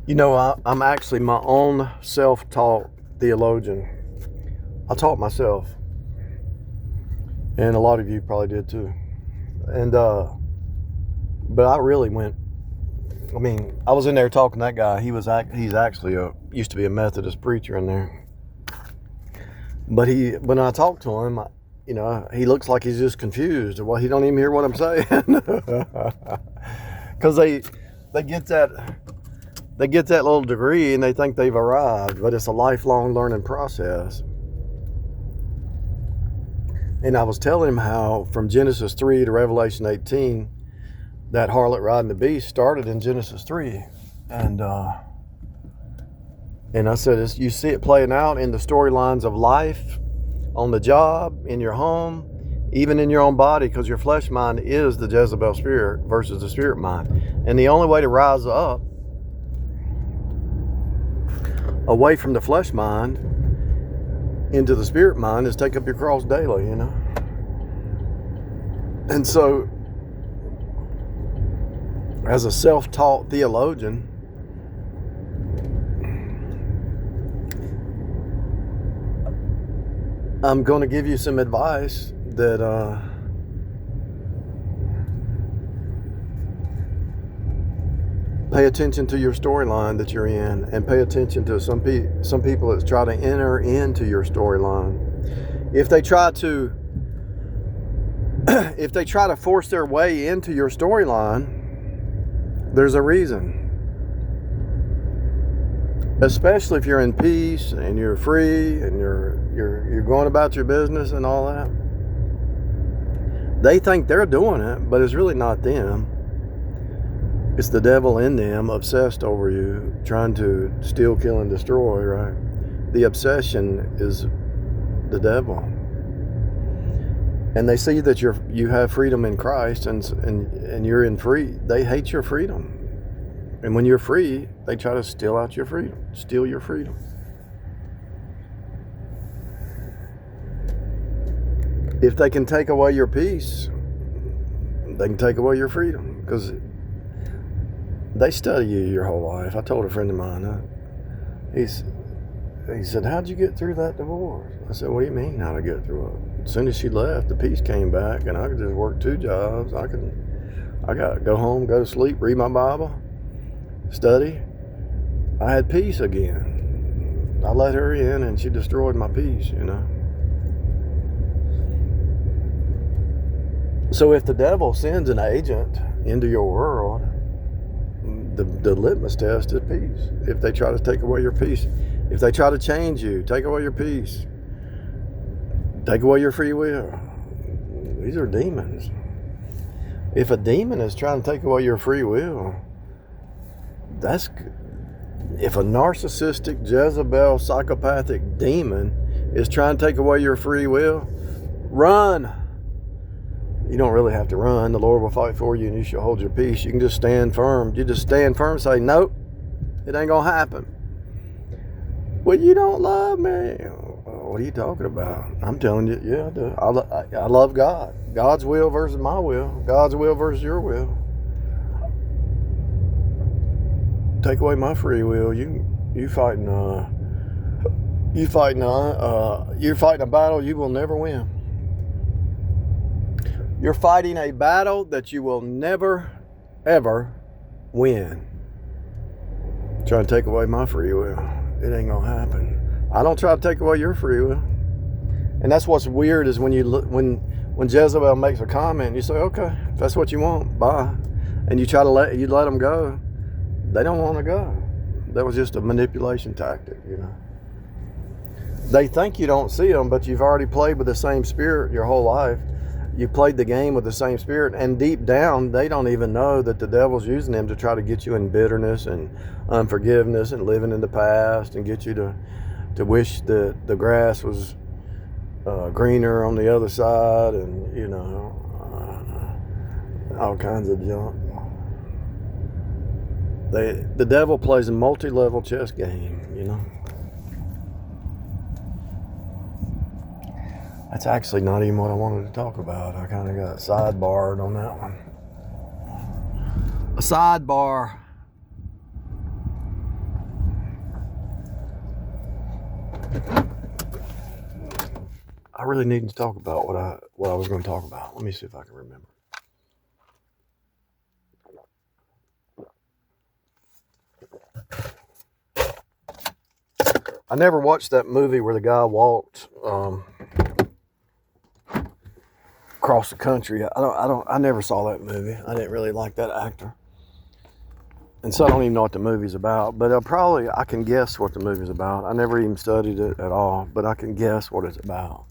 You know, I'm actually my own self-taught theologian. I taught myself, and a lot of you probably did too. And but I really went. I mean, I was in there talking to that guy. He's actually used to be a Methodist preacher in there. But when I talked to him, he looks like he's just confused. Well, he don't even hear what I'm saying, because they get that little degree and they think they've arrived, but it's a lifelong learning process. And I was telling him how from Genesis 3 to Revelation 18, that harlot riding the beast started in Genesis 3, and I said, you see it playing out in the storylines of life, on the job, in your home, even in your own body, because your flesh mind is the Jezebel spirit versus the spirit mind. And the only way to rise up away from the flesh mind into the spirit mind is take up your cross daily, And so, as a self-taught theologian, I'm going to give you some advice that pay attention to your storyline that you're in, and pay attention to some people that try to enter into your storyline. If they try to force their way into your storyline, there's a reason. Especially if you're in peace and you're free and you're going about your business and all that. They think they're doing it, but it's really not them. It's the devil in them, obsessed over you, trying to steal, kill, and destroy, right? The obsession is the devil. And they see that you have freedom in Christ and you're in free. They hate your freedom. And when you're free, they try to steal your freedom. If they can take away your peace, they can take away your freedom, because they study you your whole life. I told a friend of mine, he said, how'd you get through that divorce? I said, what do you mean, how'd I get through it? As soon as she left, the peace came back, and I could just work 2 jobs. I got to go home, go to sleep, read my Bible, study. I had peace again. I let her in and she destroyed my peace, So if the devil sends an agent into your world, the litmus test is peace. If they try to take away your peace, if they try to change you, take away your peace, take away your free will, these are demons. If a demon is trying to take away your free will, if a narcissistic, Jezebel, psychopathic demon is trying to take away your free will, run. You don't really have to run. The Lord will fight for you and you shall hold your peace. You can just stand firm. You just stand firm and say, nope, it ain't going to happen. Well, you don't love me. What are you talking about? I'm telling you, yeah, I do. I love God. God's will versus my will. God's will versus your will. Take away my free will. You're fighting a battle you will never win. You're fighting a battle that you will never, ever win. Trying to take away my free will. It ain't gonna happen. I don't try to take away your free will. And that's what's weird is when Jezebel makes a comment, you say, okay, if that's what you want, bye. And you try to let them go. They don't want to go. That was just a manipulation tactic, They think you don't see them, but you've already played with the same spirit your whole life. You played the game with the same spirit, and deep down, they don't even know that the devil's using them to try to get you in bitterness and unforgiveness and living in the past, and get you to wish that the grass was greener on the other side, and all kinds of junk. The devil plays a multi-level chess game, That's actually not even what I wanted to talk about. I kind of got sidebarred on that one. A sidebar. I really need to talk about what I was going to talk about. Let me see if I can remember. I never watched that movie where the guy walked across the country. I never saw that movie. I didn't really like that actor. And so I don't even know what the movie's about, but I can guess what the movie's about. I never even studied it at all, but I can guess what it's about.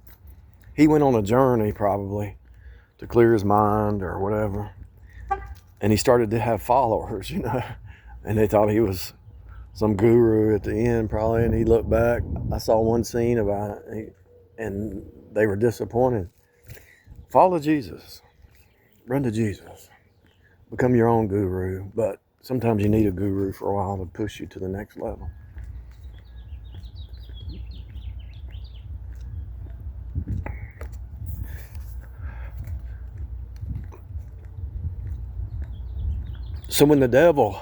He went on a journey probably to clear his mind or whatever. And he started to have followers, and they thought he was some guru at the end probably. And he looked back. I saw one scene about it, and they were disappointed. Follow Jesus. Run to Jesus. Become your own guru. But sometimes you need a guru for a while to push you to the next level. So when the devil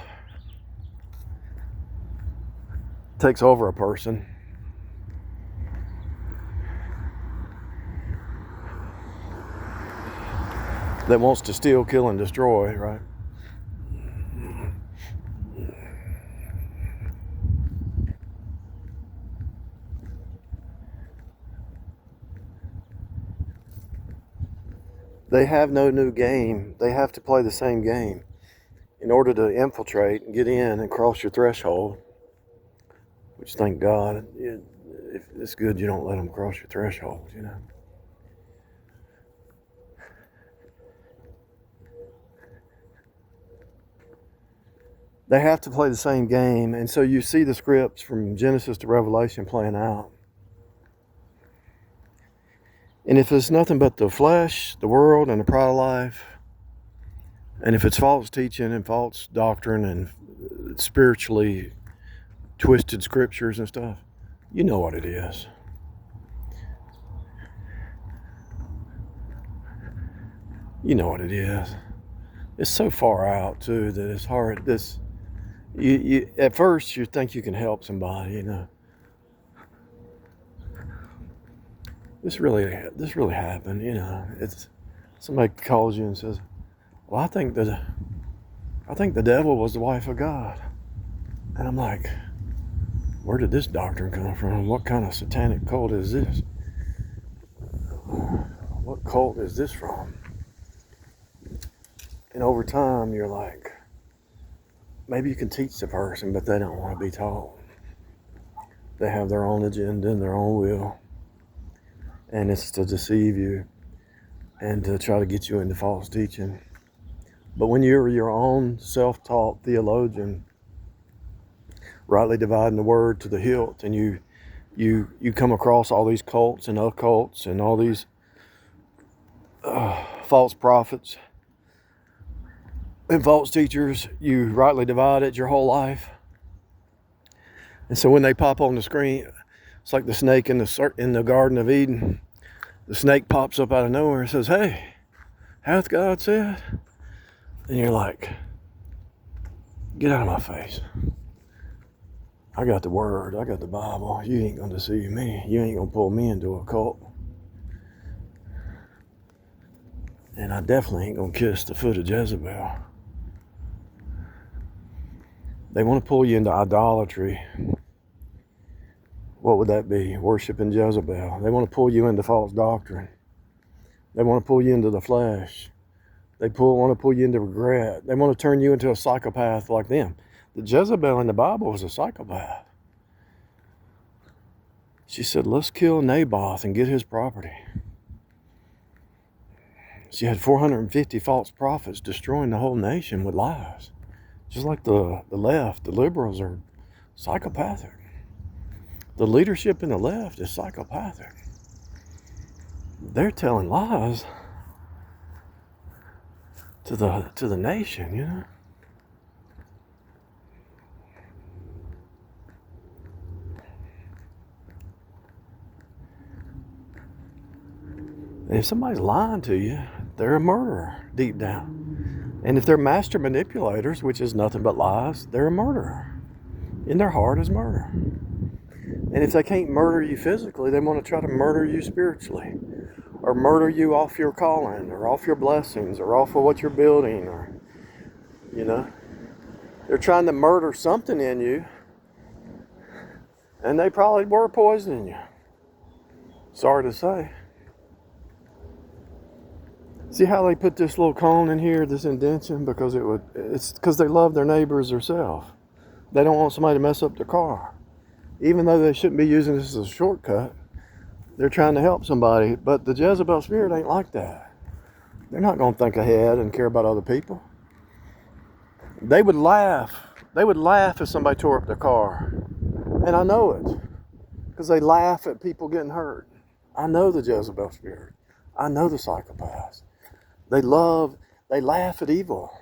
takes over a person, that wants to steal, kill, and destroy, right? They have no new game. They have to play the same game in order to infiltrate and get in and cross your threshold, which, thank God, if it's good you don't let them cross your threshold, They have to play the same game, and so you see the scripts from Genesis to Revelation playing out. And if it's nothing but the flesh, the world, and the pride of life, and if it's false teaching and false doctrine and spiritually twisted scriptures and stuff, you know what it is. You know what it is. It's so far out too that it's hard. You at first you think you can help somebody, This really happened, It's somebody calls you and says, "Well, I think the devil was the wife of God," and I'm like, "Where did this doctrine come from? What kind of satanic cult is this? What cult is this from?" And over time, you're like, maybe you can teach the person, but they don't want to be taught. They have their own agenda and their own will. And it's to deceive you and to try to get you into false teaching. But when you're your own self-taught theologian, rightly dividing the word to the hilt, and you come across all these cults and occults and all these false prophets and false teachers, you rightly divide it your whole life. And so when they pop on the screen, it's like the snake in the Garden of Eden. The snake pops up out of nowhere and says, "Hey, hath God said?" And you're like, "Get out of my face. I got the word. I got the Bible. You ain't going to deceive me. You ain't going to pull me into a cult. And I definitely ain't going to kiss the foot of Jezebel." They want to pull you into idolatry. What would that be? Worshiping Jezebel. They want to pull you into false doctrine. They want to pull you into the flesh. They want to pull you into regret. They want to turn you into a psychopath like them. The Jezebel in the Bible was a psychopath. She said, "Let's kill Naboth and get his property." She had 450 false prophets destroying the whole nation with lies. Just like the left, the liberals are psychopathic. The leadership in the left is psychopathic. They're telling lies to the nation, And if somebody's lying to you, they're a murderer deep down. And if they're master manipulators, which is nothing but lies, they're a murderer. In their heart is murder. And if they can't murder you physically, they want to try to murder you spiritually, or murder you off your calling, or off your blessings, or off of what you're building, or, you know. They're trying to murder something in you, and they probably were poisoning you. Sorry to say. See how they put this little cone in here, this indentation? Because it's because they love their neighbors themselves. They don't want somebody to mess up their car. Even though they shouldn't be using this as a shortcut, they're trying to help somebody. But the Jezebel spirit ain't like that. They're not going to think ahead and care about other people. They would laugh. They would laugh if somebody tore up their car. And I know it. Because they laugh at people getting hurt. I know the Jezebel spirit. I know the psychopaths. They laugh at evil.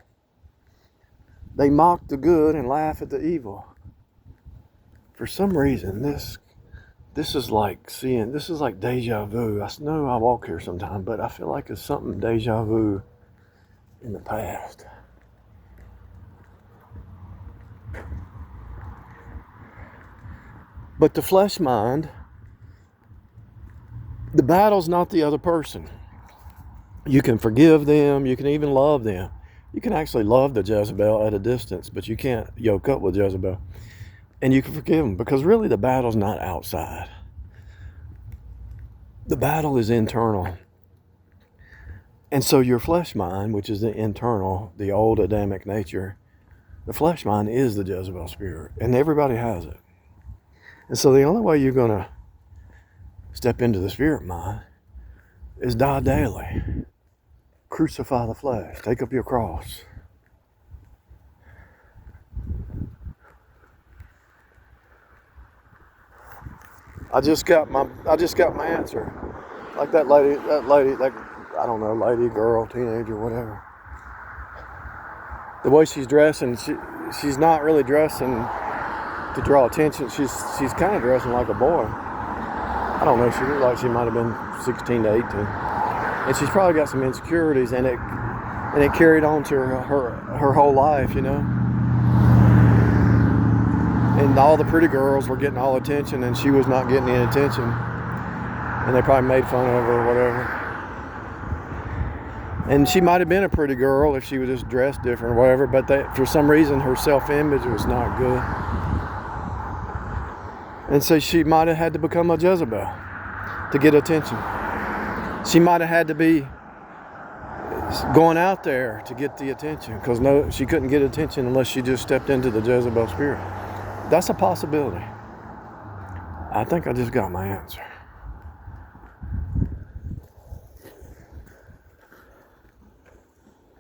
They mock the good and laugh at the evil. For some reason, this is like deja vu. I know I walk here sometime, but I feel like it's something deja vu in the past. But the flesh mind, the battle's not the other person. You can forgive them. You can even love them. You can actually love the Jezebel at a distance, but you can't yoke up with Jezebel. And you can forgive them, because really the battle's not outside. The battle is internal. And so your flesh mind, which is the internal, the old Adamic nature, the flesh mind is the Jezebel spirit. And everybody has it. And so the only way you're going to step into the spirit mind is die daily. Crucify the flesh. Take up your cross. I just got my answer. Like that lady, I don't know, lady, girl, teenager, whatever. The way she's dressing, she's not really dressing to draw attention. She's kind of dressing like a boy. I don't know, she looked like she might have been 16 to 18. And she's probably got some insecurities, and it carried on to her whole life, you know. And all the pretty girls were getting all attention, and she was not getting any attention. And they probably made fun of her or whatever. And she might have been a pretty girl if she was just dressed different or whatever, but for some reason her self-image was not good. And so she might have had to become a Jezebel to get attention. She might have had to be going out there to get the attention, because she couldn't get attention unless she just stepped into the Jezebel spirit. That's a possibility. I think I just got my answer.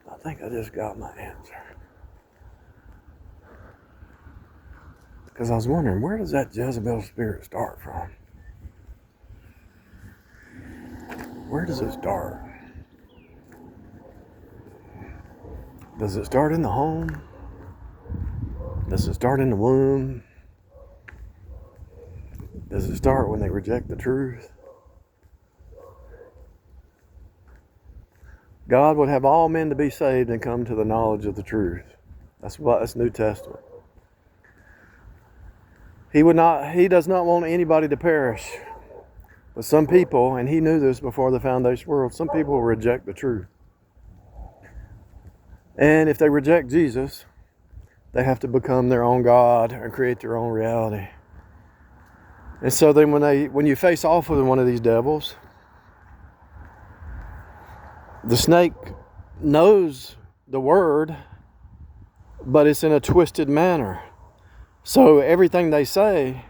I think I just got my answer. Because I was wondering, where does that Jezebel spirit start from? Where does it start? Does it start in the home? Does it start in the womb? Does it start when they reject the truth? God would have all men to be saved and come to the knowledge of the truth. That's New Testament. He does not want anybody to perish. But some people, and he knew this before the foundation of the world, some people will reject the truth. And if they reject Jesus, they have to become their own God and create their own reality. And so then when you face off with one of these devils, the snake knows the word, but it's in a twisted manner. So everything they say,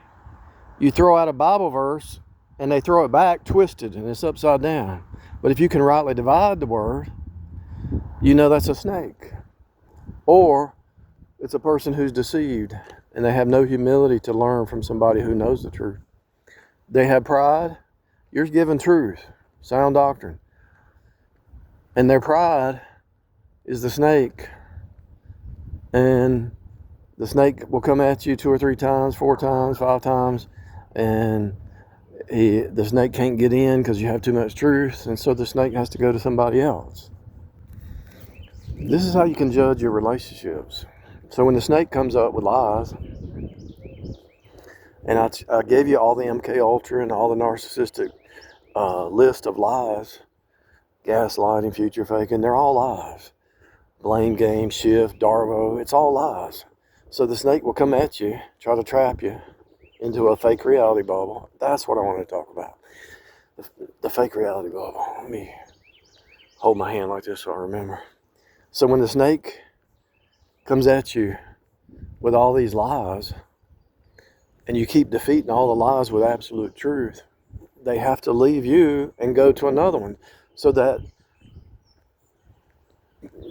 you throw out a Bible verse, and they throw it back twisted, and it's upside down. But if you can rightly divide the word, you know that's a snake. Or it's a person who's deceived, and they have no humility to learn from somebody who knows the truth. They have pride. You're given truth, sound doctrine. And their pride is the snake. And the snake will come at you 2 or 3 times, 4 times, 5 times, and the snake can't get in because you have too much truth, and so the snake has to go to somebody else. This is how you can judge your relationships. So when the snake comes up with lies, And I gave you all the MK Ultra and all the narcissistic list of lies, gaslighting, future faking. They're all lies. Blame game, shift, Darvo, it's all lies. So the snake will come at you, try to trap you into a fake reality bubble. That's what I want to talk about. The fake reality bubble. Let me hold my hand like this so I remember. So when the snake comes at you with all these lies, and you keep defeating all the lies with absolute truth, they have to leave you and go to another one. So that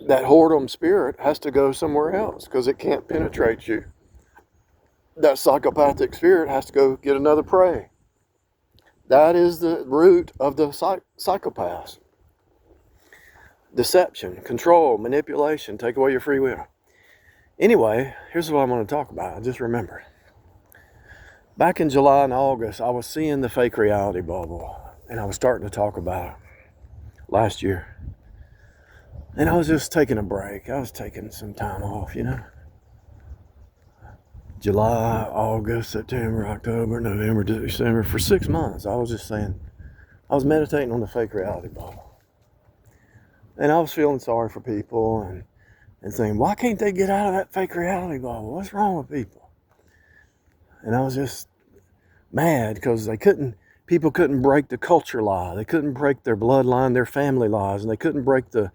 whoredom spirit has to go somewhere else because it can't penetrate you. That psychopathic spirit has to go get another prey. That is the root of the psychopaths. Deception, control, manipulation, take away your free will. Anyway, here's what I'm going to talk about. I just remembered. Back in July and August, I was seeing the fake reality bubble, and I was starting to talk about it last year. And I was just taking a break. I was taking some time off, July, August, September, October, November, December. For 6 months, I was just saying, I was meditating on the fake reality bubble. And I was feeling sorry for people and saying, why can't they get out of that fake reality bubble? What's wrong with people? And I was just mad because people couldn't break the culture lie. They couldn't break their bloodline, their family lies, and they couldn't break the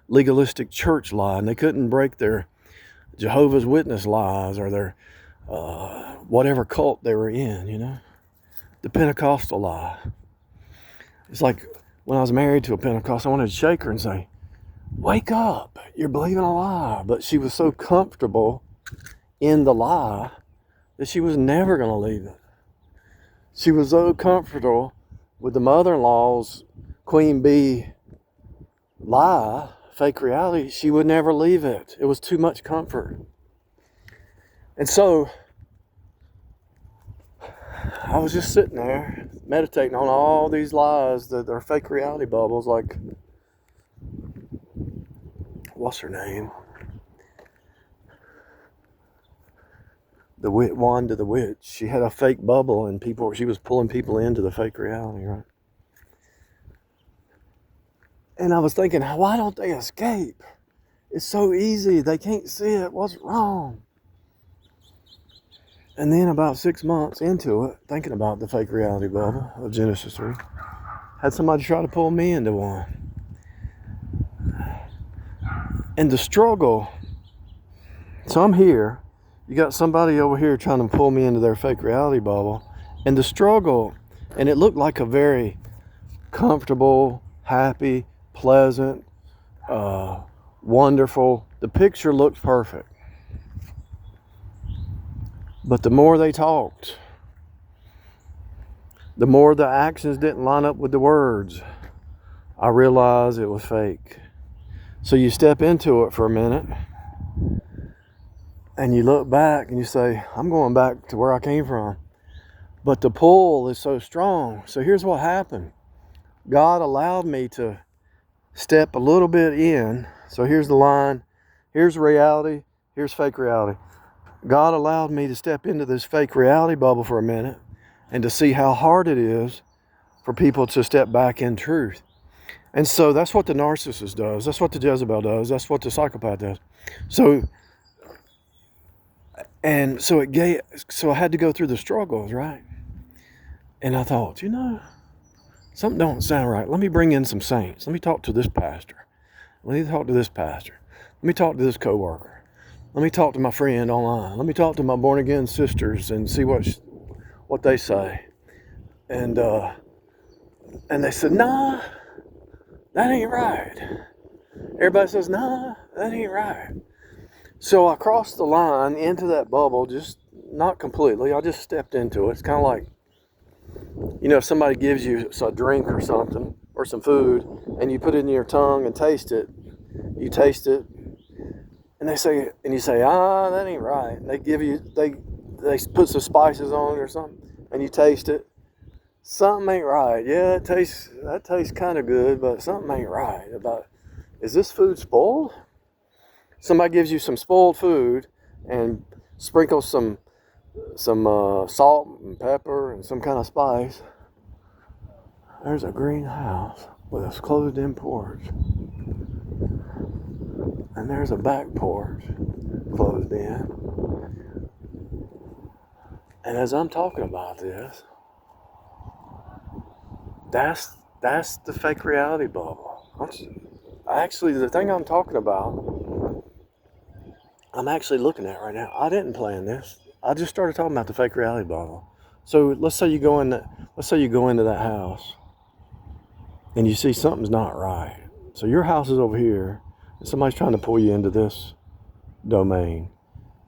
legalistic church lie, and they couldn't break their Jehovah's Witness lies or their whatever cult they were in, the Pentecostal lie. It's like when I was married to a Pentecostal, I wanted to shake her and say, wake up, you're believing a lie. But she was so comfortable in the lie that she was never going to leave it. She was so comfortable with the mother-in-law's queen bee lie, fake reality, she would never leave it. It was too much comfort. And so I was just sitting there meditating on all these lies that are fake reality bubbles, like, what's her name? Wanda the witch. She had a fake bubble and she was pulling people into the fake reality, right? And I was thinking, why don't they escape? It's so easy. They can't see it. What's wrong? And then about 6 months into it, thinking about the fake reality bubble of Genesis 3, had somebody try to pull me into one. And the struggle, so I'm here, you got somebody over here trying to pull me into their fake reality bubble, and the struggle, and it looked like a very comfortable, happy, pleasant, wonderful, the picture looked perfect. But the more they talked, the more the actions didn't line up with the words, I realized it was fake. So you step into it for a minute, and you look back and you say, I'm going back to where I came from. But the pull is so strong. So here's what happened. God allowed me to step a little bit in. So here's the line. Here's reality. Here's fake reality. God allowed me to step into this fake reality bubble for a minute and to see how hard it is for people to step back in truth. And so that's what the narcissist does. That's what the Jezebel does. That's what the psychopath does. So I had to go through the struggles, right? And I thought, something don't sound right. Let me bring in some saints. Let me talk to this pastor. Let me talk to this pastor. Let me talk to this coworker. Let me talk to my friend online. Let me talk to my born again sisters and see what they say. And they said, nah, that ain't right. Everybody says, nah, that ain't right. So I crossed the line into that bubble, just not completely. I just stepped into it. It's kind of like, if somebody gives you a drink or something, or some food, and you put it in your tongue and taste it, you taste it, and you say, that ain't right. And they put some spices on it or something, and you taste it. Something ain't right. Yeah, that tastes kind of good, but something ain't right. Is this food spoiled? Somebody gives you some spoiled food and sprinkles some some salt and pepper and some kind of spice. There's a green house with a closed-in porch. And there's a back porch closed in. And as I'm talking about this, that's the fake reality bubble. Actually, the thing I'm talking about, I'm actually looking at right now. I didn't plan this. I just started talking about the fake reality bubble. So let's say you go into that house and you see something's not right. So your house is over here and somebody's trying to pull you into this domain.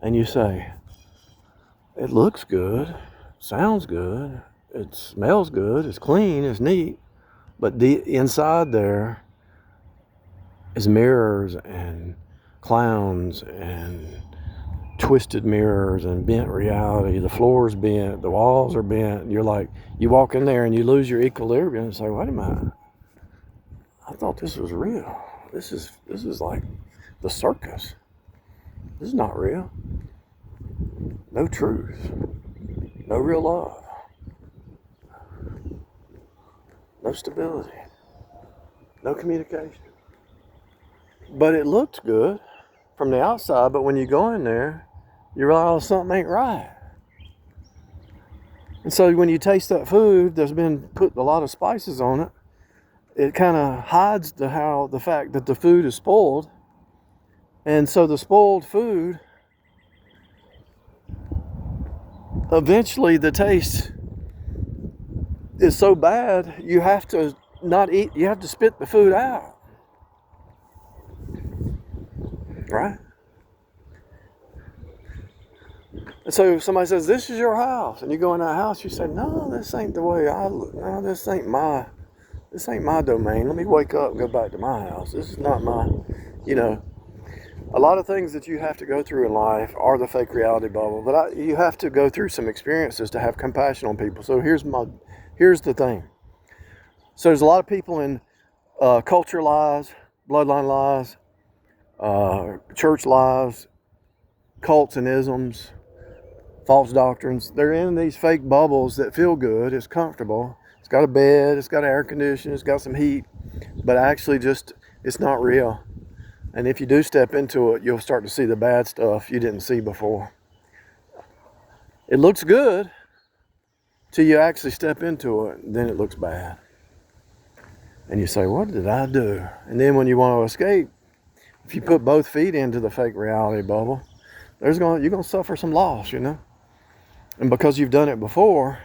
And you say, it looks good, sounds good, it smells good, it's clean, it's neat. But inside there is mirrors and clowns and twisted mirrors and bent reality. The floor's bent, the walls are bent. You're like, you walk in there and you lose your equilibrium and say, wait a minute, I thought this was real. This is like the circus. This is not real. No truth. No real love. No stability. No communication. But it looked good from the outside, but when you go in there, you realize something ain't right. And so when you taste that food that's been put a lot of spices on it, it kind of hides the fact that the food is spoiled. And so the spoiled food, eventually the taste is so bad, you have to not eat, you have to spit the food out. Right? And so if somebody says, this is your house, and you go in that house, you say, no, this ain't the way I look. No, this ain't my domain. Let me wake up and go back to my house. This is not my, a lot of things that you have to go through in life are the fake reality bubble. But you have to go through some experiences to have compassion on people. So here's the thing. So there's a lot of people in culture lies, bloodline lies, church lies, cults and isms, false doctrines. They're in these fake bubbles that feel good. It's comfortable. It's got a bed. It's got air conditioning. It's got some heat. But actually it's not real. And if you do step into it, you'll start to see the bad stuff you didn't see before. It looks good till you actually step into it, and then it looks bad. And you say, what did I do? And then when you want to escape, if you put both feet into the fake reality bubble, you're going to suffer some loss, And because you've done it before,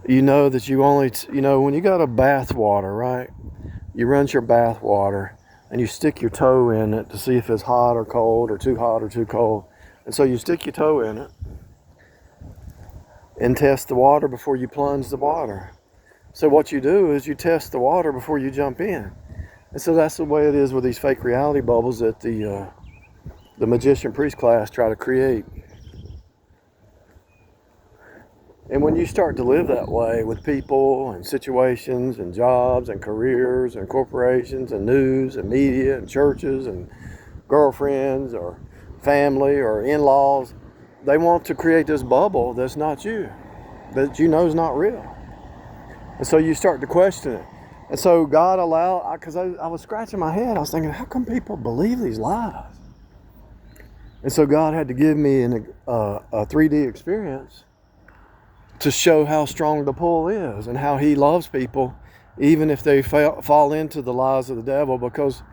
you know that you only, when you got a bath water, right? You rinse your bath water and you stick your toe in it to see if it's hot or cold or too hot or too cold. And so you stick your toe in it and test the water before you plunge the water. So what you do is you test the water before you jump in. And so that's the way it is with these fake reality bubbles that the magician priest class try to create. And when you start to live that way with people and situations and jobs and careers and corporations and news and media and churches and girlfriends or family or in-laws, they want to create this bubble that's not you, that is not real. And so you start to question it. And so God allowed, because I was scratching my head, I was thinking, how come people believe these lies? And so God had to give me a 3D experience to show how strong the pull is and how he loves people, even if they fall into the lies of the devil. Because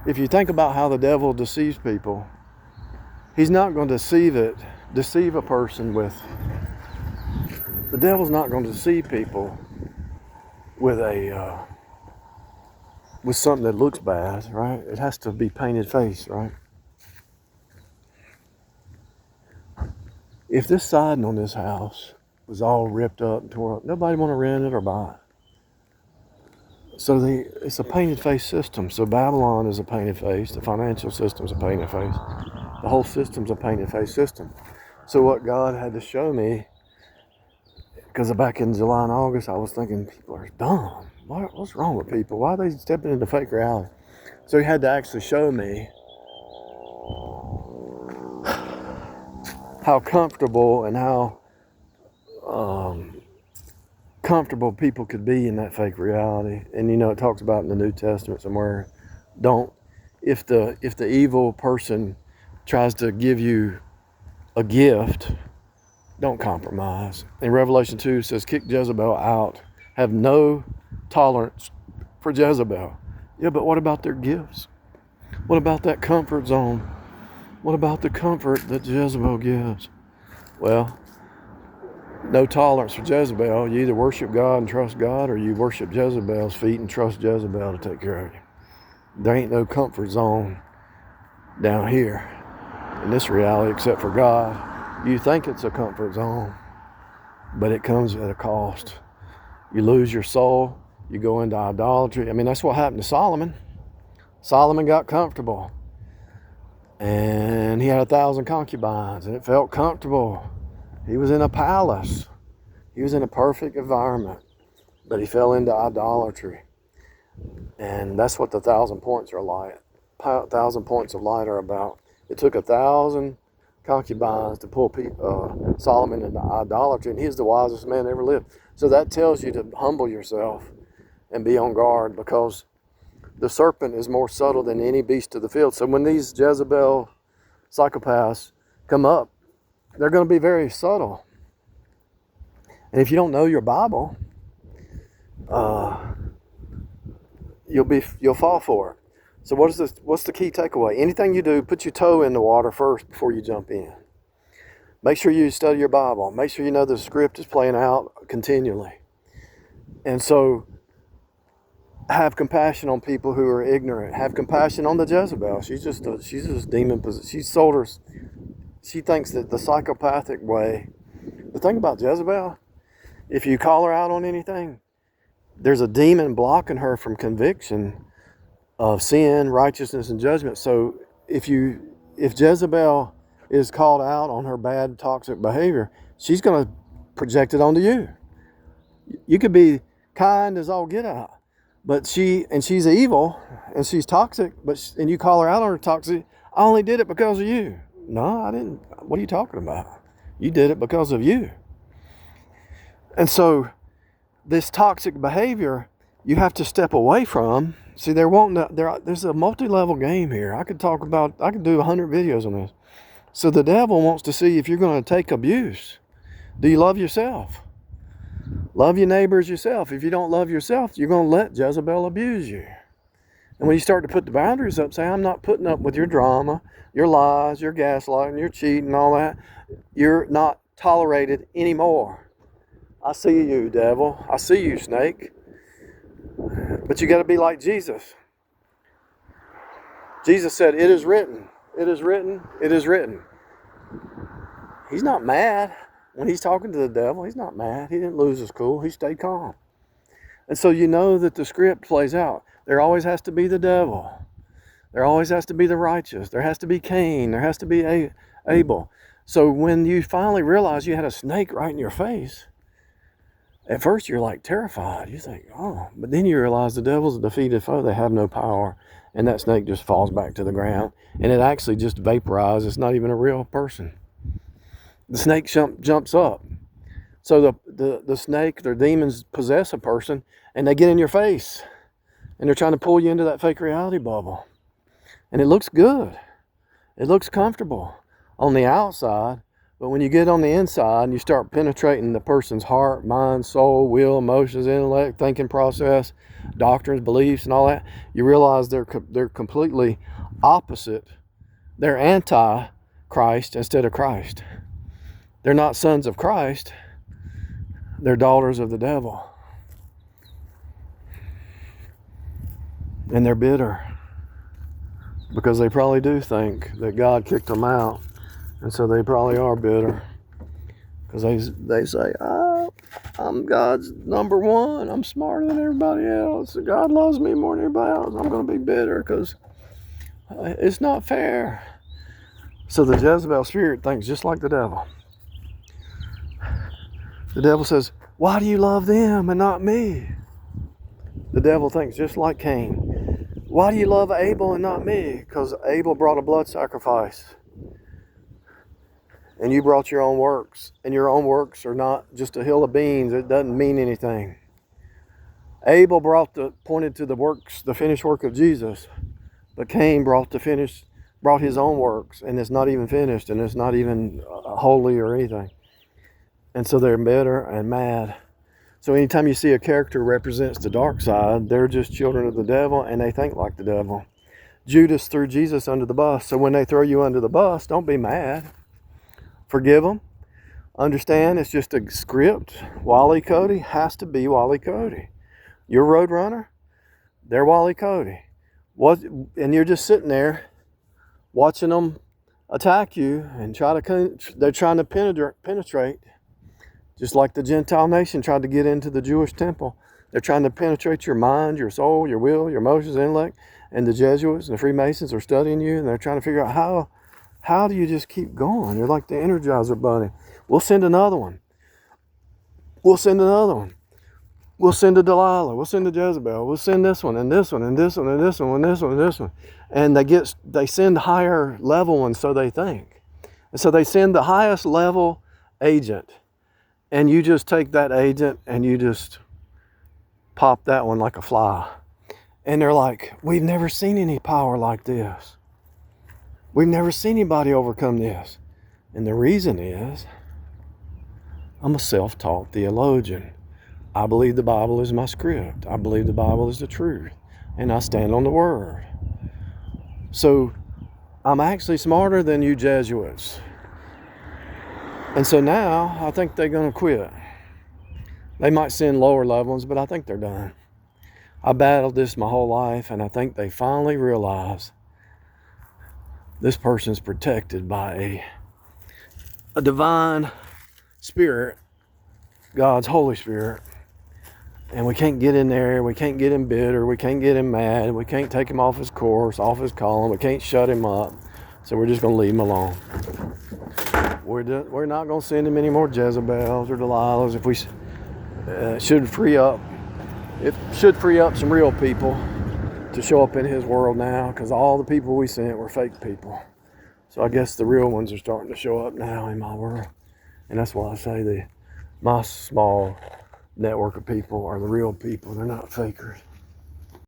if you think about how the devil deceives people, he's not going to deceive a person with, the devil's not going to deceive people with with something that looks bad, right? It has to be painted face, right? If this siding on this house was all ripped up and tore up, nobody want to rent it or buy it. So it's a painted face system. So Babylon is a painted face. The financial system's a painted face. The whole system's a painted face system. So what God had to show me, because back in July and August, I was thinking people are dumb. What's wrong with people? Why are they stepping into fake reality? So he had to actually show me how comfortable and how comfortable people could be in that fake reality. And you know, it talks about in the New Testament somewhere, if the evil person tries to give you a gift, don't compromise. In Revelation 2 it says, kick Jezebel out. Have no tolerance for Jezebel. Yeah, but what about their gifts? What about that comfort zone? What about the comfort that Jezebel gives? Well, no tolerance for Jezebel. You either worship God and trust God, or you worship Jezebel's feet and trust Jezebel to take care of you. There ain't no comfort zone down here in this reality except for God. You think it's a comfort zone, but it comes at a cost. You lose your soul. You go into idolatry. I mean, that's what happened to Solomon. Solomon got comfortable, and he had 1,000 concubines, and it felt comfortable. He was in a palace. He was in a perfect environment, but he fell into idolatry. And that's what the 1,000 points are like. 1,000 points of light are about. It took 1,000 concubines to pull Solomon into idolatry, and he's the wisest man ever lived. So that tells you to humble yourself and be on guard, because the serpent is more subtle than any beast of the field. So when these Jezebel psychopaths come up, they're going to be very subtle. And if you don't know your Bible, you'll fall for it. So what's the key takeaway? Anything you do, put your toe in the water first before you jump in. Make sure you study your Bible. Make sure you know the script is playing out continually. And so have compassion on people who are ignorant. Have compassion on the Jezebel. She's just demon possessed. She thinks that the psychopathic way. The thing about Jezebel, if you call her out on anything, there's a demon blocking her from conviction of sin, righteousness, and judgment. So if Jezebel is called out on her bad, toxic behavior, she's going to project it onto you. You could be kind as all get out, but she's evil and she's toxic, and you call her out on her toxic. I only did it because of you. No, I didn't. What are you talking about? You did it because of you. And so this toxic behavior, you have to step away from. See, there's a multi-level game here. I could do 100 videos on this. So the devil wants to see if you're going to take abuse. Do you love yourself? Love your neighbors yourself. If you don't love yourself, you're going to let Jezebel abuse you. And when you start to put the boundaries up, say, I'm not putting up with your drama, your lies, your gaslighting, your cheating, all that. You're not tolerated anymore. I see you, devil. I see you, snake. But you got to be like Jesus. Jesus said, it is written, it is written, it is written. He's not mad. When he's talking to the devil, he's not mad. He didn't lose his cool. He stayed calm. And so you know that the script plays out. There always has to be the devil. There always has to be the righteous. There has to be Cain. There has to be Abel. So when you finally realize you had a snake right in your face, at first you're like terrified. You think, oh, but then you realize the devil's a defeated foe. They have no power. And that snake just falls back to the ground. And it actually just vaporizes. It's not even a real person. The snake jumps up. So the snake, their demons possess a person, and they get in your face. And they're trying to pull you into that fake reality bubble. And it looks good. It looks comfortable on the outside. But when you get on the inside and you start penetrating the person's heart, mind, soul, will, emotions, intellect, thinking process, doctrines, beliefs, and all that, you realize they're completely opposite. They're anti-Christ instead of Christ. They're not sons of Christ. They're daughters of the devil. And they're bitter because they probably do think that God kicked them out. And so they probably are bitter because they say, oh, I'm God's number one. I'm smarter than everybody else. God loves me more than everybody else. I'm going to be bitter because it's not fair. So the Jezebel spirit thinks just like the devil. The devil says, why do you love them and not me? The devil thinks just like Cain. Why do you love Abel and not me? Because Abel brought a blood sacrifice. and you brought your own works, and your own works are not just a hill of beans. It doesn't mean anything. Abel pointed to the works, the finished work of Jesus, but Cain brought his own works, and it's not even finished, and it's not even holy or anything. And so they're bitter and mad. So anytime you see a character represents the dark side, they're just children of the devil, and they think like the devil. Judas threw Jesus under the bus. So when they throw you under the bus, don't be mad. Forgive them. Understand it's just a script. Wally Cody has to be Wally Cody. You're Roadrunner, they're Wally Cody. And you're just sitting there watching them attack you and they're trying to penetrate, just like the Gentile nation tried to get into the Jewish temple. They're trying to penetrate your mind, your soul, your will, your emotions, intellect. And the Jesuits and the Freemasons are studying you, and they're trying to figure out how do you just keep going? You're like the Energizer Bunny. We'll send another one. We'll send another one. We'll send a Delilah. We'll send a Jezebel. We'll send this one and this one and this one and this one and this one and this one. And they send higher level ones, so they think. And so they send the highest level agent. And you just take that agent and you just pop that one like a fly. And they're like, we've never seen any power like this. We've never seen anybody overcome this. And the reason is, I'm a self-taught theologian. I believe the Bible is my script. I believe the Bible is the truth. And I stand on the Word. So, I'm actually smarter than you Jesuits. And so now, I think they're going to quit. They might send lower level ones, but I think they're done. I battled this my whole life, and I think they finally realize this person's protected by a divine spirit, God's Holy Spirit. And we can't get in there, we can't get him bitter, we can't get him mad, we can't take him off his course, off his calling, we can't shut him up. So we're just going to leave him alone. We're not going to send him any more Jezebels or Delilahs. If we should free up some real people to show up in his world now, because all the people we sent were fake people. So I guess the real ones are starting to show up now in my world. And that's why I say my small network of people are the real people. They're not fakers.